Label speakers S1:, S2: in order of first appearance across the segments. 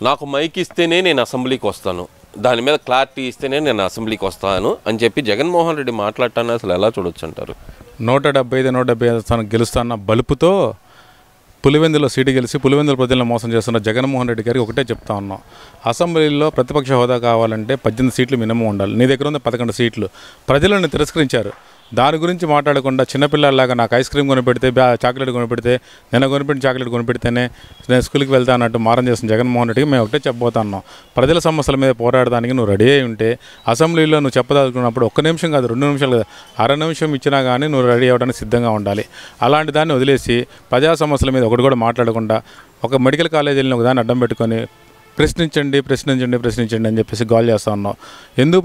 S1: నాకు మైక్ ఇస్తేనే నేను అసెంబ్లీకి వస్తాను, దాని మీద క్లారిటీ ఇస్తేనే నేను అసెంబ్లీకి వస్తాను అని చెప్పి జగన్మోహన్ రెడ్డి మాట్లాడటాన్ని అసలు ఎలా చూడొచ్చు అంటారు?
S2: 175 స్థానం గెలుస్తున్న బలుపుతో పులివెందులో సీటు గెలిచి పులివెందుల ప్రజలను మోసం చేస్తున్న జగన్మోహన్ రెడ్డి గారికి ఒకటే చెప్తా ఉన్నాం. అసెంబ్లీలో ప్రతిపక్ష హోదా కావాలంటే 18 సీట్లు మినిమం ఉండాలి. నీ దగ్గర ఉంది 11 సీట్లు. ప్రజలను తిరస్కరించారు. దాని గురించి మాట్లాడకుండా చిన్నపిల్లలాగా నాకు ఐస్ క్రీమ్ కొనిపెడితే చాక్లెట్ కొనిపెడితే నేను కొనిపెట్టిన చాక్లెట్ కొనిపెడితేనే నేను స్కూల్కి వెళ్తా అన్నట్టు మారం చేస్తున్న జగన్మోహన్ రెడ్డికి మేము ఒకటే చెప్పబోతున్నాం. ప్రజల సమస్యల మీద పోరాడడానికి నువ్వు రెడీ అయి ఉంటే అసెంబ్లీలో నువ్వు చెప్పదలుచుకున్నప్పుడు 1 నిమిషం కాదు 2 నిమిషాలు కాదు అర నిమిషం ఇచ్చినా కానీ నువ్వు రెడీ అవ్వడానికి సిద్ధంగా ఉండాలి. అలాంటి దాన్ని వదిలేసి ప్రజా సమస్యల మీద ఒకటి కూడా మాట్లాడకుండా ఒక మెడికల్ కాలేజీలను ఒకదాన్ని అడ్డం పెట్టుకొని ప్రశ్నించండి అని చెప్పేసి గోల్ చేస్తూ ఉన్నావు. ఎందుకు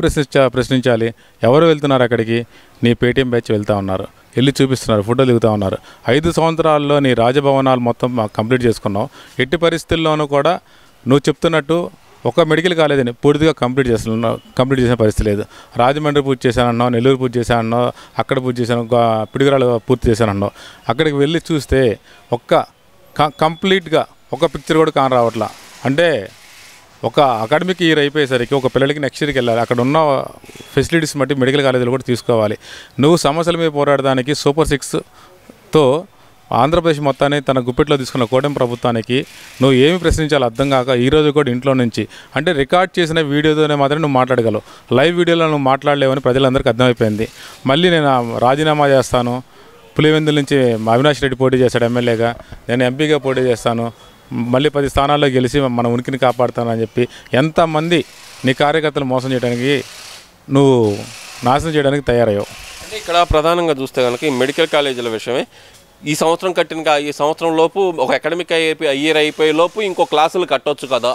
S2: ప్రశ్నించాలి? ఎవరు వెళ్తున్నారు అక్కడికి? నీ పేటీఎం బ్యాచ్ వెళ్తూ ఉన్నారు, వెళ్ళి చూపిస్తున్నారు, ఫోటోలు దిగుతూ ఉన్నారు. 5 సంవత్సరాల్లో నీ రాజభవనాలు మొత్తం కంప్లీట్ చేసుకున్నావు. ఎట్టి పరిస్థితుల్లోనూ కూడా నువ్వు చెప్తున్నట్టు ఒక మెడికల్ కాలేజీని పూర్తిగా కంప్లీట్ చేసిన పరిస్థితి లేదు. రాజమండ్రి పూర్తి చేశానన్నావు, నెల్లూరు పూర్తి చేశానన్నావు, అక్కడ పూర్తి చేశాను, పిడుగురాలు పూర్తి చేశానన్నావు. అక్కడికి వెళ్ళి చూస్తే కంప్లీట్గా ఒక పిక్చర్ కూడా కాని రావట్లా. అంటే ఒక అకాడమిక్ ఇయర్ అయిపోయేసరికి ఒక పిల్లలకి నెక్స్ట్ ఇయర్కి వెళ్ళాలి. అక్కడ ఉన్న ఫెసిలిటీస్ బట్టి మెడికల్ కాలేజీలు కూడా తీసుకోవాలి. నువ్వు సమస్యల మీద పోరాడడానికి సూపర్ 6తో ఆంధ్రప్రదేశ్ మొత్తాన్ని తన గుప్పెట్లో తీసుకున్న కూటమి ప్రభుత్వానికి నువ్వు ఏమి ప్రశ్నించాలో అర్థం కాక ఈరోజు కూడా ఇంట్లో నుంచి అంటే రికార్డ్ చేసిన వీడియోతోనే మాత్రమే నువ్వు మాట్లాడగలవు. లైవ్ వీడియోలో నువ్వు మాట్లాడలేవని ప్రజలందరికీ అర్థమైపోయింది. మళ్ళీ నేను రాజీనామా చేస్తాను, పులివెందుల నుంచి అవినాష్ రెడ్డి పోటీ చేశాడు ఎమ్మెల్యేగా, నేను ఎంపీగా పోటీ చేస్తాను, మళ్ళీ 10 స్థానాల్లో గెలిచి మన ఉనికిని కాపాడుతానని చెప్పి ఎంతమంది నీ కార్యకర్తలు మోసం చేయడానికి నువ్వు నాశనం చేయడానికి తయారయ్యావు.
S1: అంటే ఇక్కడ ప్రధానంగా చూస్తే కనుక ఈ మెడికల్ కాలేజీల విషయమే ఈ సంవత్సరం కట్టిన ఈ సంవత్సరం లోపు ఒక అకాడమిక్ ఇయర్ అయిపోయే లోపు ఇంకో క్లాసులు కట్టొచ్చు కదా,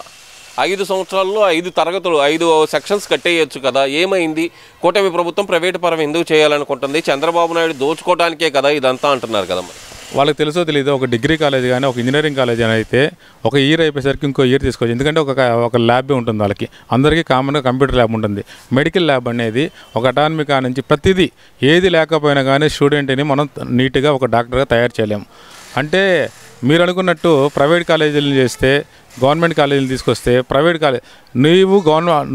S1: 5 సంవత్సరాల్లో 5 తరగతులు 5 సెక్షన్స్ కట్టేయచ్చు కదా, ఏమైంది? కూటమి ప్రభుత్వం ప్రైవేటు పరం ఎందుకు చేయాలనుకుంటుంది? చంద్రబాబు నాయుడు దోచుకోవడానికే కదా ఇదంతా అంటున్నారు కదా. మరి
S2: వాళ్ళకి తెలుసో తెలియదు, ఒక డిగ్రీ కాలేజ్ కానీ ఒక ఇంజనీరింగ్ కాలేజ్ అని అయితే ఒక ఇయర్ అయిపోయేసరికి ఇంకో ఇయర్ తీసుకోవచ్చు. ఎందుకంటే ఒక ల్యాబే ఉంటుంది వాళ్ళకి, అందరికీ కామన్గా కంప్యూటర్ ల్యాబ్ ఉంటుంది. మెడికల్ ల్యాబ్ అనేది ఒక అటానమీ నుంచి ప్రతిదీ ఏది లేకపోయినా కానీ స్టూడెంట్ని మనం నీట్గా ఒక డాక్టర్గా తయారు చేయలేము. అంటే మీరు అనుకున్నట్టు ప్రైవేట్ కాలేజీలు చేస్తే గవర్నమెంట్ కాలేజీలు తీసుకొస్తే ప్రైవేట్ కాలేజ్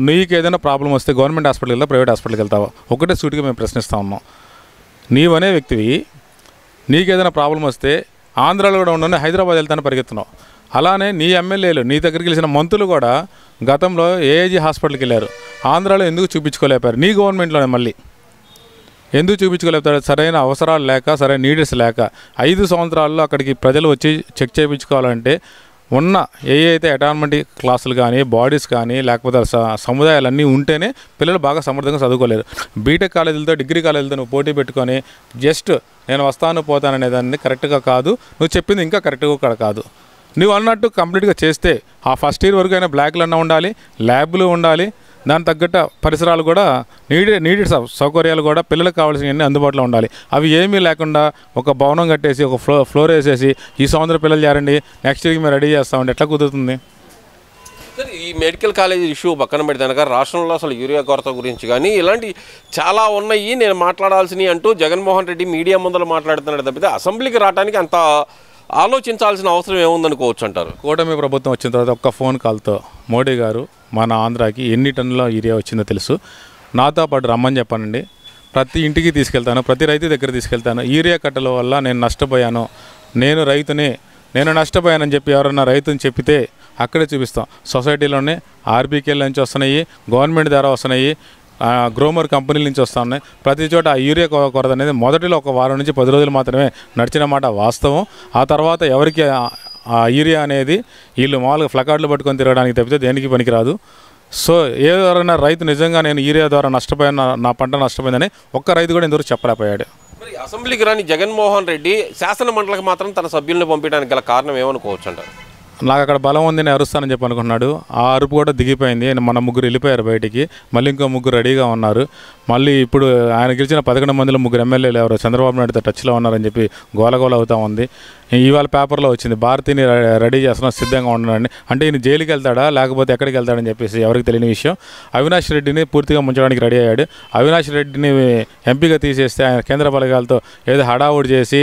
S2: నీకు ఏదైనా ప్రాబ్లం వస్తే గవర్నమెంట్ హాస్పిటల్కి వెళ్తావా, ప్రైవేట్ హాస్పిటల్కి వెళ్తావా? ఒకటే సూటిగా మేము ప్రశ్నిస్తూ ఉన్నాం. నీవనే వ్యక్తివి నీకేదైనా ప్రాబ్లం వస్తే ఆంధ్రాలో కూడా ఉండని హైదరాబాద్ వెళ్తానే పరిగెత్తున్నావు. అలానే నీ ఎమ్మెల్యేలు నీ దగ్గరికి గెలిచిన మంత్రులు కూడా గతంలో ఏఏజీ హాస్పిటల్కి వెళ్ళారు. ఆంధ్రాలో ఎందుకు చూపించుకోలేపారు? నీ గవర్నమెంట్లోనే మళ్ళీ ఎందుకు చూపించుకోలేపుతారు? సరైన అవసరాలు లేక, సరైన నీడ్స్ లేక. 5 సంవత్సరాల్లో అక్కడికి ప్రజలు వచ్చి చెక్ చేయించుకోవాలంటే ఉన్న అయితే అటానమీ క్లాసులు కానీ బాడీస్ కానీ లేకపోతే సముదాయాలన్నీ ఉంటేనే పిల్లలు బాగా సమర్థంగా చదువుకోలేరు. బీటెక్ కాలేజీలతో డిగ్రీ కాలేజీలతో నువ్వు పోటీ పెట్టుకొని జస్ట్ నేను వస్తాను పోతాను అనేదాన్ని కరెక్ట్గా కాదు. నువ్వు చెప్పింది ఇంకా కరెక్ట్గా కూడా కాదు. నువ్వు అన్నట్టు కంప్లీట్గా చేస్తే ఆ ఫస్ట్ ఇయర్ వరకు అయినా బ్లాక్లు అన్నా ఉండాలి, ల్యాబ్లు ఉండాలి, దానికి తగ్గట్టు పరిసరాలు కూడా నీడెడ్ సౌకర్యాలు కూడా పిల్లలకు కావాల్సినవన్నీ అందుబాటులో ఉండాలి. అవి ఏమీ లేకుండా ఒక భవనం కట్టేసి ఒక ఫ్లోర్ వేసేసి ఈ సంవత్సరం పిల్లలు చేరండి నెక్స్ట్ ఇయర్కి మేము రెడీ చేస్తామంటే ఎట్లా కుదురుతుంది?
S1: సార్, ఈ మెడికల్ కాలేజ్ ఇష్యూ పక్కన పెడితే కనుక రాష్ట్రంలో అసలు యూరియా కొరత గురించి కానీ ఇలాంటి చాలా ఉన్నాయి నేను మాట్లాడాల్సినవి అంటూ జగన్మోహన్ రెడ్డి మీడియా ముందర మాట్లాడుతున్నాడు తప్పితే అసెంబ్లీకి రావడానికి అంత ఆలోచించాల్సిన అవసరం ఏముందనుకోవచ్చు అంటారు?
S2: కూటమి ప్రభుత్వం వచ్చిన తర్వాత ఒక్క ఫోన్ కాల్తో మోడీ గారు మన ఆంధ్రాకి ఎన్ని టన్నుల యూరియా వచ్చిందో తెలుసు, నాతో పాటు రమ్మని చెప్పానండి, ప్రతి ఇంటికి తీసుకెళ్తాను, ప్రతి రైతు దగ్గర తీసుకెళ్తాను, యూరియా కట్టల వల్ల నేను నష్టపోయాను, నేను నష్టపోయానని చెప్పి ఎవరన్నా రైతుని చెప్పితే అక్కడే చూపిస్తాం. సొసైటీలోనే ఆర్బీకేల నుంచి వస్తున్నాయి, గవర్నమెంట్ ద్వారా వస్తున్నాయి, గ్రోమర్ కంపెనీల నుంచి వస్తూ ఉన్నాయి. ప్రతి చోట ఆ యూరియా కొరత అనేది మొదటిలో 1 వారం నుంచి 10 రోజులు మాత్రమే నడిచిన మాట వాస్తవం. ఆ తర్వాత ఎవరికి ఆ యూరియా అనేది వీళ్ళు మామూలుగా ఫ్లకార్డులు పట్టుకొని తిరగడానికి తప్పితే దేనికి పనికిరాదు. సో ఎవరైనా రైతు నిజంగా నేను యూరియా ద్వారా నష్టపోయాను, నా పంట నష్టపోయిందని ఒక్క రైతు కూడా ఇంతవరకు చెప్పలేకపోయాడు.
S1: మరి అసెంబ్లీకి రాని జగన్మోహన్ రెడ్డి శాసన మండలికి మాత్రం తన సభ్యులను పంపించడానికి గల కారణం ఏమనుకోవచ్చు అంటారు?
S2: నాకు అక్కడ బలం ఉంది, నేను అరుస్తానని చెప్పి అనుకున్నాడు. ఆ అరుపు కూడా దిగిపోయింది. మన 3 వెళ్ళిపోయారు బయటికి, మళ్ళీ ఇంకో 3 రెడీగా ఉన్నారు. మళ్ళీ ఇప్పుడు ఆయన గెలిచిన 11 మందిలో 3 ఎమ్మెల్యేలు ఎవరో చంద్రబాబు నాయుడుతో టచ్లో ఉన్నారని చెప్పి గోలగోల అవుతూ ఉంది. ఇవాళ పేపర్లో వచ్చింది భారతీని రెడీ చేస్తున్నా సిద్ధంగా ఉన్నాడని. అంటే ఈయన జైలుకి వెళ్తాడా లేకపోతే ఎక్కడికి వెళ్తాడని చెప్పేసి ఎవరికి తెలియని విషయం. అవినాష్ రెడ్డిని పూర్తిగా ముంచడానికి రెడీ అయ్యాడు. అవినాష్ రెడ్డిని ఎంపీగా తీసేస్తే ఆయన కేంద్ర బలగాలతో ఏదో హడావుడి చేసి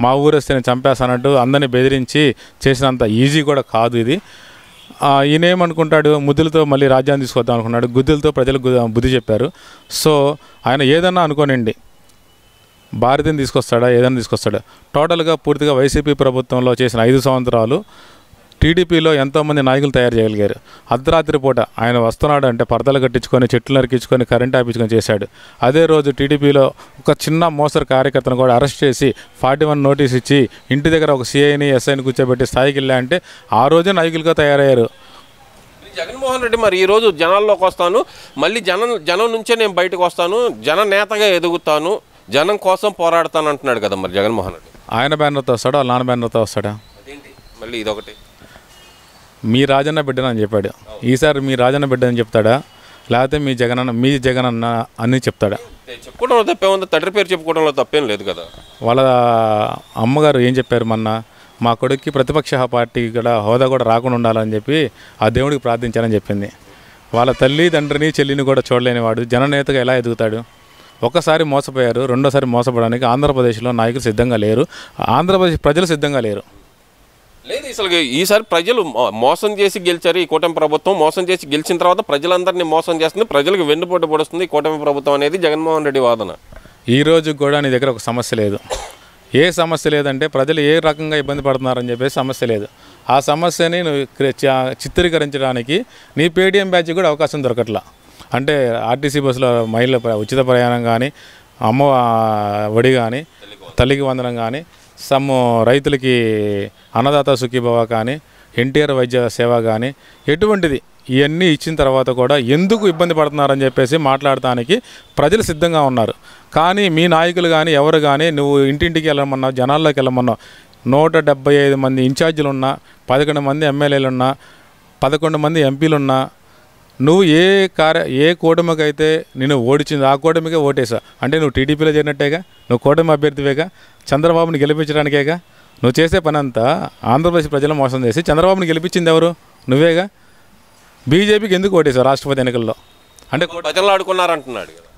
S2: మా ఊరు వస్తే నేను చంపేస్తానంటూ అందరినీ బెదిరించి చేసినంత ఈజీ కూడా కాదు ఇది. ఈయన ఏమనుకుంటాడు, ముద్దులతో మళ్ళీ రాజ్యాన్ని తీసుకొద్దాం అనుకున్నాడు. గుద్దులతో ప్రజలకు బుద్ధి చెప్పారు. సో ఆయన ఏదన్నా అనుకోనండి, భారతీయం తీసుకొస్తాడా, ఏదైనా తీసుకొస్తాడా. టోటల్గా పూర్తిగా వైసీపీ ప్రభుత్వంలో చేసిన 5 సంవత్సరాలు టీడీపీలో ఎంతోమంది నాయకులు తయారు చేయగలిగారు. అర్ధరాత్రి పూట ఆయన వస్తున్నాడు అంటే పరదలు కట్టించుకొని, చెట్లు నరికించుకొని, కరెంట్ ఆపించుకొని చేశాడు. అదే రోజు టీడీపీలో ఒక చిన్న మోసరు కార్యకర్తను కూడా అరెస్ట్ చేసి 41 నోటీస్ ఇచ్చి ఇంటి దగ్గర ఒక సిఐని ఎస్ఐని కూర్చోబెట్టి స్థాయికి వెళ్ళా అంటే ఆ రోజే నాయకులుగా తయారయ్యారు.
S1: జగన్మోహన్ రెడ్డి మరి ఈరోజు జనాల్లోకి వస్తాను, మళ్ళీ జనం నుంచే నేను బయటకు వస్తాను, జన నేతగా ఎదుగుతాను, జనం కోసం పోరాడతాను అంటున్నాడు కదా మరి జగన్మోహన్ రెడ్డి.
S2: ఆయన బ్యానర్తో వస్తాడా, వాళ్ళ నాన్న బ్యానర్తో వస్తాడా?
S1: అదేంటి మళ్ళీ ఇదొకటి,
S2: మీ రాజన్న బిడ్డను అని చెప్పాడు. ఈసారి మీ రాజన్న బిడ్డ అని చెప్తాడా, లేకపోతే మీ జగనన్న అని చెప్తాడా?
S1: చెప్పుకోవడంలో తప్పే ఉంది, తండ్రి పేరు చెప్పుకోవడంలో తప్పేం లేదు కదా.
S2: వాళ్ళ అమ్మగారు ఏం చెప్పారు మొన్న, మా కొడుక్కి ప్రతిపక్ష పార్టీ కూడా హోదా కూడా రాకుండా ఉండాలని చెప్పి ఆ దేవుడికి ప్రార్థించాలని చెప్పింది. వాళ్ళ తల్లి తండ్రిని చెల్లిని కూడా చూడలేనివాడు జననేతగా ఎలా ఎదుగుతాడు? ఒక్కసారి మోసపోయారు, రెండోసారి మోసపోవడానికి ఆంధ్రప్రదేశ్లో నాయకులు సిద్ధంగా లేరు, ఆంధ్రప్రదేశ్ ప్రజలు సిద్ధంగా లేరు.
S1: లేదు అసలు ఈసారి ప్రజలు మోసం చేసి గెలిచారు. ఈ కూటమి ప్రభుత్వం మోసం చేసి గెలిచిన తర్వాత ప్రజలందరినీ మోసం చేస్తుంది, ప్రజలకు వెన్నుపోటు పొడుస్తుంది ఈ కూటమి ప్రభుత్వం అనేది జగన్మోహన్ రెడ్డి వాదన.
S2: ఈ రోజు కూడా నీ దగ్గర ఒక సమస్య లేదు. ఏ సమస్య లేదంటే ప్రజలు ఏ రకంగా ఇబ్బంది పడుతున్నారని చెప్పేసి సమస్య లేదు. ఆ సమస్యని నువ్వు చిత్రీకరించడానికి నీ పేటీఎం బ్యాచ్ కూడా అవకాశం దొరకట్లా. అంటే ఆర్టీసీ బస్సులో మహిళల ఉచిత ప్రయాణం కానీ, అమ్మ ఒడి కానీ, తల్లికి వందనం కానీ, రైతులకి అన్నదాత సుఖీభవ కానీ, ఎన్టీఆర్ వైద్య సేవ కానీ, ఎటువంటిది ఇవన్నీ ఇచ్చిన తర్వాత కూడా ఎందుకు ఇబ్బంది పడుతున్నారని చెప్పేసి మాట్లాడటానికి ప్రజలు సిద్ధంగా ఉన్నారు. కానీ మీ నాయకులు కానీ ఎవరు కానీ నువ్వు ఇంటింటికి వెళ్ళమన్నావు, జనాల్లోకి వెళ్ళమన్నావు. 175 మంది ఇన్ఛార్జీలు ఉన్నా, 11 మంది ఎమ్మెల్యేలున్నా, 11 మంది ఎంపీలున్నా, నువ్వు ఏ కూటమికి అయితే నేను ఓడించింది ఆ కూటమికే ఓటేసా అంటే నువ్వు టీడీపీలో చేరినట్టేగా, నువ్వు కూటమి అభ్యర్థివేగా, చంద్రబాబుని గెలిపించడానికేగా. నువ్వు చేసే పని అంతా ఆంధ్రప్రదేశ్ ప్రజలు మోసం చేసి చంద్రబాబుని గెలిపించింది ఎవరు? నువ్వేగా. బీజేపీకి ఎందుకు ఓటేశావు రాష్ట్రపతి ఎన్నికల్లో? అంటే
S1: ప్రజలు ఆడుకున్నారంటున్నాడు కదా.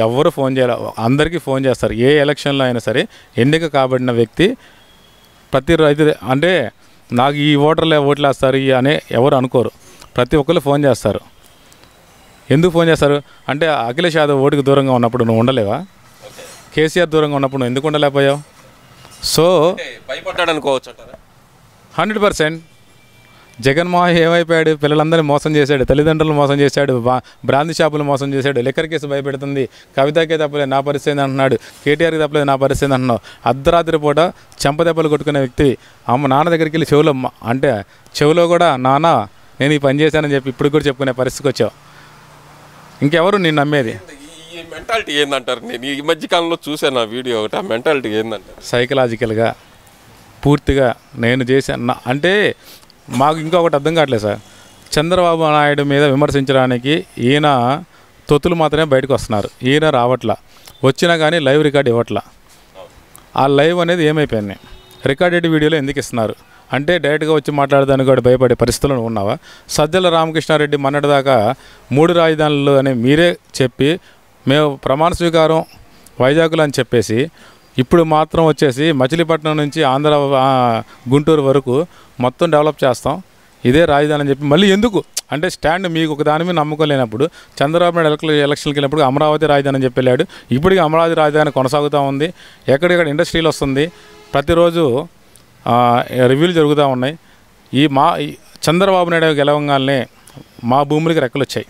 S2: ఎవరు ఫోన్ చేయాలి, అందరికీ ఫోన్ చేస్తారు. ఏ ఎలక్షన్లో అయినా సరే ఎన్నిక కాబడిన వ్యక్తి ప్రతి రైతు అంటే నాకు ఈ ఓటర్లే ఓట్లు వేస్తారు అనే ఎవరు అనుకోరు. ప్రతి ఒక్కరు ఫోన్ చేస్తారు. ఎందుకు ఫోన్ చేస్తారు అంటే అఖిలేష్ యాదవ్ ఓటుకు దూరంగా ఉన్నప్పుడు నువ్వు ఉండలేవా? కేసీఆర్ దూరంగా ఉన్నప్పుడు నువ్వు ఎందుకు ఉండలేకపోయావు? సో
S1: భయపడ్డాడు అనుకోవచ్చు అంటారా?
S2: 100% జగన్మోహన్ ఏమైపోయాడు? పిల్లలందరినీ మోసం చేశాడు, తల్లిదండ్రులు మోసం చేశాడు, బ్రాంతి షాపులు మోసం చేశాడు, లిక్కర్ కేసు భయపెడుతుంది, కవితకే తప్పలేదు నా పరిస్థితి అంటున్నాడు, కేటీఆర్కి తప్పలేదు నా పరిస్థితి అంటున్నావు. అర్ధరాత్రి పూట చెంపదెబ్బలు కొట్టుకునే వ్యక్తి నాన్న దగ్గరికి వెళ్ళి చెవిలో కూడా నాన్న నేను ఈ పని చేశానని చెప్పి ఇప్పుడు కూడా చెప్పుకునే పరిస్థితికి వచ్చావు. ఇంకెవరు నేను నమ్మేది?
S1: ఈ మెంటాలిటీ ఏందంటారు? నేను ఈ మధ్యకాలంలో చూశాను ఆ వీడియో ఒకటి. ఆ మెంటాలిటీ ఏందంటారు?
S2: సైకలాజికల్గా పూర్తిగా నేను చేశాను అంటే మాకు ఇంకొకటి అర్థం కావట్లేదు సార్. చంద్రబాబు నాయుడు మీద విమర్శించడానికి ఈయన తొత్తులు మాత్రమే బయటకు వస్తున్నారు, ఈయన రావట్లా. వచ్చినా కానీ లైవ్ రికార్డ్ ఇవ్వట్లా. ఆ లైవ్ అనేది ఏమైపోయింది? రికార్డెడ్ వీడియోలో ఎందుకు ఇస్తున్నారు అంటే డైరెక్ట్గా వచ్చి మాట్లాడడానికి కూడా భయపడే పరిస్థితుల్లో ఉన్నావా? సజ్జల రామకృష్ణారెడ్డి మొన్నటిదాకా 3 రాజధానులు అని మీరే చెప్పి మేము ప్రమాణ స్వీకారం వైజాగ్లో అని చెప్పేసి ఇప్పుడు మాత్రం వచ్చేసి మచిలీపట్నం నుంచి గుంటూరు వరకు మొత్తం డెవలప్ చేస్తాం, ఇదే రాజధాని అని చెప్పి మళ్ళీ ఎందుకు అంటే స్టాండ్ మీకు ఒక దాని మీద నమ్మకం లేనప్పుడు చంద్రబాబు నాయుడు ఎలక్షన్కి వెళ్ళినప్పుడు అమరావతి రాజధాని అని చెప్పి వెళ్ళాడు. ఇప్పటికీ అమరావతి రాజధాని కొనసాగుతూ ఉంది, ఎక్కడెక్కడ ఇండస్ట్రీలు వస్తుంది, ప్రతిరోజు రివ్యూలు జరుగుతూ ఉన్నాయి. చంద్రబాబు నాయుడు గెలవంగానే మా భూములకి రెక్కలు వచ్చాయి,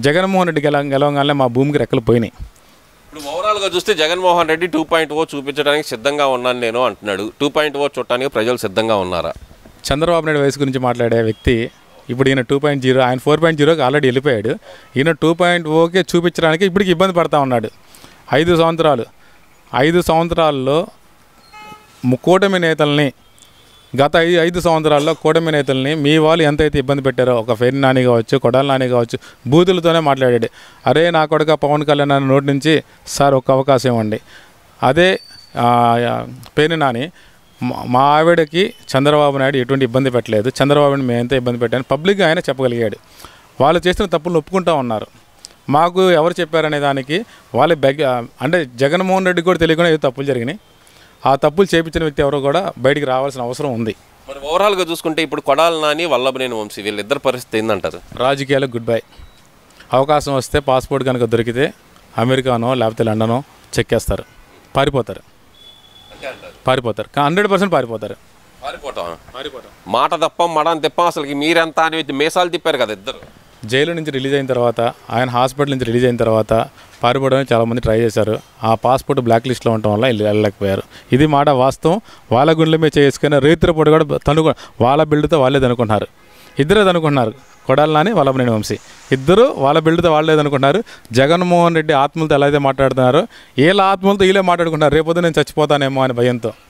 S2: జగన్మోహన్ రెడ్డి గెలవంగానే మా భూమికి రెక్కలు పోయినాయి.
S1: ఇప్పుడు ఓవరాల్గా చూస్తే జగన్మోహన్ రెడ్డి 2.0 చూపించడానికి సిద్ధంగా ఉన్నాను నేను అంటున్నాడు. 2.0 చూడటానికి ప్రజలు సిద్ధంగా ఉన్నారా?
S2: చంద్రబాబు నాయుడు వయసు గురించి మాట్లాడే వ్యక్తి ఇప్పుడు ఈయన 2.0, ఆయన 4.0కి ఆల్రెడీ వెళ్ళిపోయాడు. ఈయన 2.0కే చూపించడానికి ఇప్పటికి ఇబ్బంది పడతా ఉన్నాడు. 5 సంవత్సరాల్లో కూటమి నేతల్ని గత 5 సంవత్సరాల్లో కూటమి నేతల్ని మీ వాళ్ళు ఎంతైతే ఇబ్బంది పెట్టారో, ఒక ఫెయిన్ నాని కావచ్చు, కొడాలి నాని కావచ్చు, బూతులతోనే మాట్లాడాడు. అరే నా కొడుక పవన్ కళ్యాణ్ అన్న నోటి నుంచి సార్ ఒక్క అవకాశం ఇవ్వండి. అదే పేరు నాని మా ఆవిడకి చంద్రబాబు నాయుడు ఎటువంటి ఇబ్బంది పెట్టలేదు, చంద్రబాబుని మేము ఎంత ఇబ్బంది పెట్టాను పబ్లిక్గా ఆయన చెప్పగలిగాడు. వాళ్ళు చేసిన తప్పులు ఒప్పుకుంటూ ఉన్నారు. మాకు ఎవరు చెప్పారనే దానికి వాళ్ళు అంటే జగన్మోహన్ రెడ్డి కూడా తెలియకుండా ఏదో తప్పులు జరిగినాయి. ఆ తప్పులు చేయించిన వ్యక్తి ఎవరో కూడా బయటికి రావాల్సిన అవసరం ఉంది.
S1: మరి ఓవరాల్గా చూసుకుంటే ఇప్పుడు కొడాలి నాని వల్లభనేని వంశీ వీళ్ళిద్దరు పరిస్థితి ఏందంటారు?
S2: రాజకీయాలకు గుడ్ బై. అవకాశం వస్తే పాస్పోర్ట్ కనుక దొరికితే అమెరికానో లేకపోతే లండనో చెక్కేస్తారు, పారిపోతారు 100% పారిపోతారు.
S1: మాట తప్ప మడం తిప్ప అసలు మీరెంత అని మేసాలు తిప్పారు కదా ఇద్దరు.
S2: జైలు నుంచి రిలీజ్ అయిన తర్వాత, ఆయన హాస్పిటల్ నుంచి రిలీజ్ అయిన తర్వాత పారిపోవడానికి చాలామంది ట్రై చేశారు. ఆ పాస్పోర్ట్ బ్లాక్ లిస్ట్లో ఉండటం వల్ల వెళ్ళలేకపోయారు. ఇది మాట వాస్తవం. వాళ్ళ గుండెల మీద చేసుకుని రైతులపూట కూడా వాళ్ళ బిల్డ్తో వాళ్ళే అనుకుంటున్నారు. ఇద్దరే అనుకుంటున్నారు, కొడాలి నాని వల్లభనేని వంశీ ఇద్దరు వాళ్ళ బిల్డ్తో వాళ్ళే అనుకుంటున్నారు. జగన్మోహన్ రెడ్డి ఆత్మలతో ఎలా అయితే మాట్లాడుతున్నారో వీళ్ళ ఆత్మలతో వీళ్ళే మాట్లాడుకుంటున్నారు. రేపొద్దు నేను చచ్చిపోతానేమో అని భయంతో.